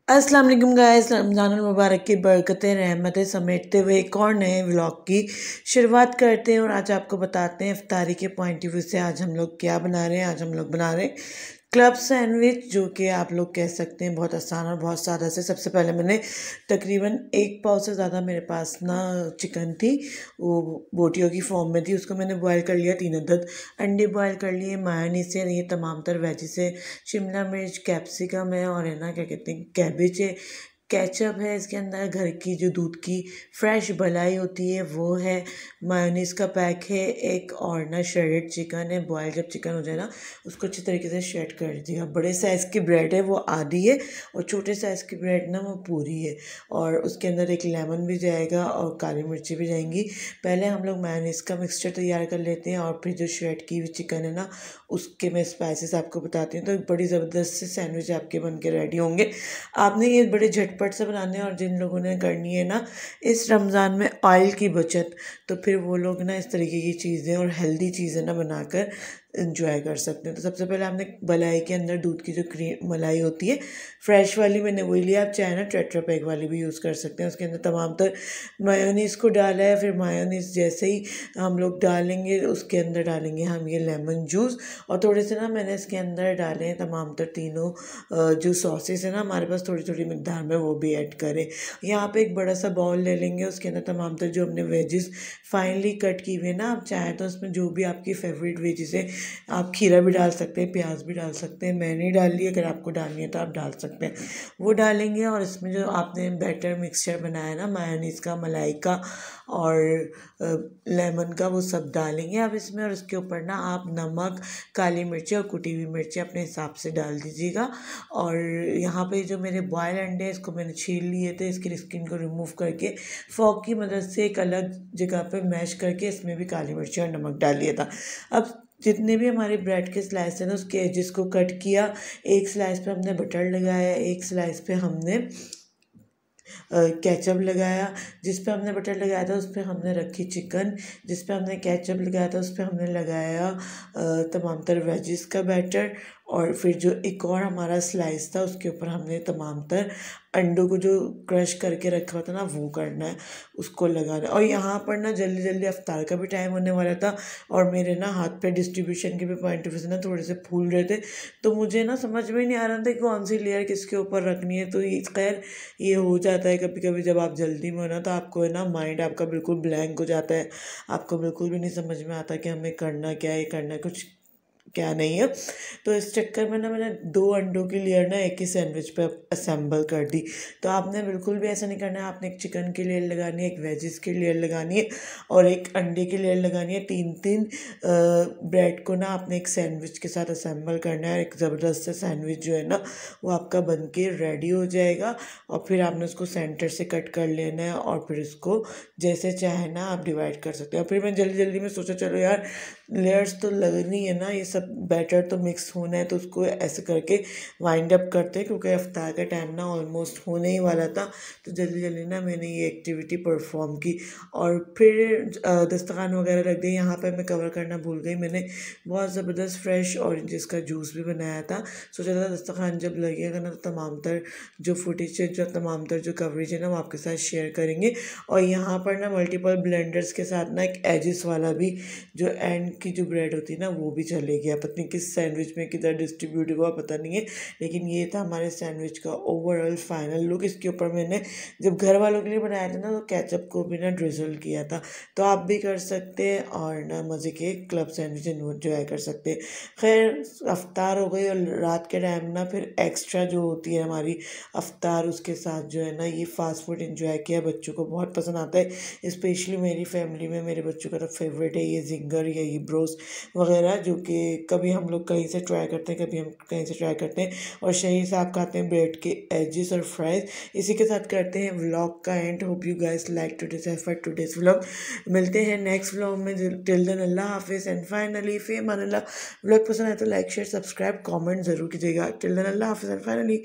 अस्सलाम वालेकुम गाइस, रमज़ान मुबारक की बरकतें रहमतें समेटते हुए एक और नए व्लॉग की शुरुआत करते हैं। और आज आपको बताते हैं इफ्तारी के पॉइंट ऑफ व्यू से आज हम लोग क्या बना रहे हैं। आज हम लोग बना रहे हैं क्लब सैंडविच, जो कि आप लोग कह सकते हैं बहुत आसान और बहुत सादा से। सबसे पहले मैंने तकरीबन 1 पाव से ज़्यादा मेरे पास ना चिकन थी, वो बोटियों की फॉर्म में थी। उसको मैंने बॉयल कर लिया। 3 अदद अंडे बॉयल कर लिए। मायोनीज से ये तमाम तर वेजिस है, शिमला मिर्च, कैप्सिकम है और है ना क्या कहते हैं कैबेज है, केचप है इसके अंदर, घर की जो दूध की फ्रेश भलाई होती है वो है, मायोनीज़ का पैक है एक, और ना श्रेडेड चिकन है। बॉयल जब चिकन हो जाए ना उसको अच्छी तरीके से श्रेड कर दीजिएगा। बड़े साइज़ की ब्रेड है वो आधी है, और छोटे साइज़ की ब्रेड ना वो पूरी है। और उसके अंदर एक लेमन भी जाएगा और काली मिर्ची भी जाएंगी। पहले हम लोग मायोनीज़ का मिक्सचर तैयार कर लेते हैं और फिर जो श्रेड की हुई चिकन है ना उसके मैं स्पाइसेस आपको बताती हूँ। तो बड़ी ज़बरदस्त से सैंडविच आपके बन के रेडी होंगे। आपने ये बड़े झटपट से बनाने हैं। और जिन लोगों ने करनी है ना इस रमज़ान में ऑयल की बचत, तो फिर वो लोग ना इस तरीके की चीज़ें और हेल्दी चीज़ें ना बनाकर इंजॉय कर सकते हैं। तो सबसे पहले आपने मलाई के अंदर दूध की जो क्रीम मलाई होती है फ्रेश वाली, मैंने वही लिया। आप चाहे ना टेट्रा पैक वाली भी यूज़ कर सकते हैं। उसके अंदर तमाम तर मायोनीज़ को डाला है। फिर मायोनीज़ जैसे ही हम लोग डालेंगे उसके अंदर डालेंगे हम ये लेमन जूस, और थोड़े से ना मैंने इसके अंदर डाले हैं तमाम तर तीनों जो सॉसेस है ना हमारे पास थोड़ी थोड़ी मिकदार में, वो भी ऐड करें। यहाँ पे एक बड़ा सा बाउल ले लेंगे, उसके अंदर तमाम तर जो हमने वेजिस फाइनली कट की हुई ना, आप चाहें तो उसमें जो भी आपकी फेवरेट वेजिस है, आप खीरा भी डाल सकते हैं, प्याज भी डाल सकते हैं। मैंने नहीं डाल ली, अगर आपको डालनी है तो आप डाल सकते हैं, वो डालेंगे। और इसमें जो आपने बैटर मिक्सचर बनाया ना मायोनीज़ का, मलाई का और लेमन का, वो सब डालेंगे आप इसमें। और उसके ऊपर ना आप नमक, काली मिर्ची और कुटी हुई मिर्ची अपने हिसाब से डाल दीजिएगा। और यहाँ पे जो मेरे बॉयल अंडे हैं इसको मैंने छील लिए थे, इसकी स्किन को रिमूव करके फॉक की मदद से एक अलग जगह पे मैश करके इसमें भी काली मिर्ची और नमक डाल लिया था। अब जितने भी हमारे ब्रेड के स्लाइस हैं ना उसके एजेस को कट किया। एक स्लाइस पे हमने बटर लगाया, एक स्लाइस पे हमने केचप लगाया। जिस पे हमने बटर लगाया था उस पर हमने रखी चिकन, जिस पे हमने केचप लगाया था उस पर हमने लगाया तमाम तर वेजिस का बैटर। और फिर जो एक और हमारा स्लाइस था उसके ऊपर हमने तमाम तर अंडों को जो क्रश करके रखा हुआ था ना वो करना है, उसको लगाना है। और यहाँ पर ना जल्दी जल्दी अफ्तार का भी टाइम होने वाला था, और मेरे ना हाथ पे डिस्ट्रीब्यूशन के भी पॉइंट ऑफ व्यू से ना थोड़े से फूल रहे थे। तो मुझे ना समझ में नहीं आ रहा था कि कौन सी लेयर किसके ऊपर रखनी है। तो खैर ये हो जाता है कभी कभी, जब आप जल्दी में हो ना तो आपको है ना माइंड आपका बिल्कुल ब्लैंक हो जाता है, आपको बिल्कुल भी नहीं समझ में आता कि हमें करना क्या है, करना है कुछ क्या नहीं है। तो इस चक्कर में ना मैंने 2 अंडों की लेयर ना एक ही सैंडविच पे असेंबल कर दी। तो आपने बिल्कुल भी ऐसा नहीं करना है। आपने एक चिकन की लेयर लगानी है, एक वेजिस की लेयर लगानी है और एक अंडे की लेयर लगानी है। 3-3 ब्रेड को ना आपने एक सैंडविच के साथ असेंबल करना है। एक ज़बरदस्त सा सैंडविच जो है ना वो आपका बन के रेडी हो जाएगा। और फिर आपने उसको सेंटर से कट कर लेना है और फिर इसको जैसे चाहे ना आप डिवाइड कर सकते हैं। और फिर मैं जल्दी जल्दी में सोचा चलो यार लेयर्स तो लगनी है ना, ये सब बैटर तो मिक्स होना है, तो उसको ऐसे करके वाइंड अप करते हैं क्योंकि अफ्तार का टाइम ना ऑलमोस्ट होने ही वाला था। तो जल्दी जल्दी ना मैंने ये एक्टिविटी परफॉर्म की और फिर दस्तरखान वगैरह रख दिए। यहाँ पर मैं कवर करना भूल गई, मैंने बहुत ज़बरदस्त फ्रेश ऑरेंजेस का जूस भी बनाया था। सोचा था दस्तरखान जब लगेगा ना तो तमाम तर जो फुटेज है, जो तमाम तर जो कवरेज है ना वो आपके साथ शेयर करेंगे। और यहाँ पर ना मल्टीपल ब्लेंडर्स के साथ ना एक एजिस वाला भी जो एंड की जो ब्रेड होती है ना वो भी चले गया। पता नहीं किस सैंडविच में किधर डिस्ट्रीब्यूट हुआ पता नहीं है, लेकिन ये था हमारे सैंडविच का ओवरऑल फाइनल लुक। इसके ऊपर मैंने जब घर वालों के लिए बनाया था ना तो केचप को भी ना ड्रिजल किया था। तो आप भी कर सकते हैं और ना मज़े के क्लब सैंडविच एंजॉय कर सकते हैं। खैर अफ्तार हो गई और रात के टाइम ना फिर एक्स्ट्रा जो होती है हमारी अफ्तार, उसके साथ जो है ना ये फास्ट फूड एंजॉय किया। बच्चों को बहुत पसंद आता है, स्पेशली मेरी फैमिली में मेरे बच्चों का तो फेवरेट है ये जिंगर या ये ब्रोस वगैरह, जो कि कभी हम लोग कहीं से ट्राई करते हैं, कभी हम कहीं से ट्राई करते हैं। और शहीद साहब खाते हैं ब्रेड के एजेस और फ्राइज। इसी के साथ करते हैं व्लॉग का and. Hope you guys like today's effort today's vlog. मिलते हैं नेक्स्ट व्लॉग में। टिल देन अल्लाह हाफिज़ एंड फाइनली फ़िअमान अल्लाह। व्लॉग पसंद आए तो लाइक शेयर सब्सक्राइब कमेंट ज़रूर कीजिएगा। टिल देन अल्लाह हाफिज़ एंड फाइनली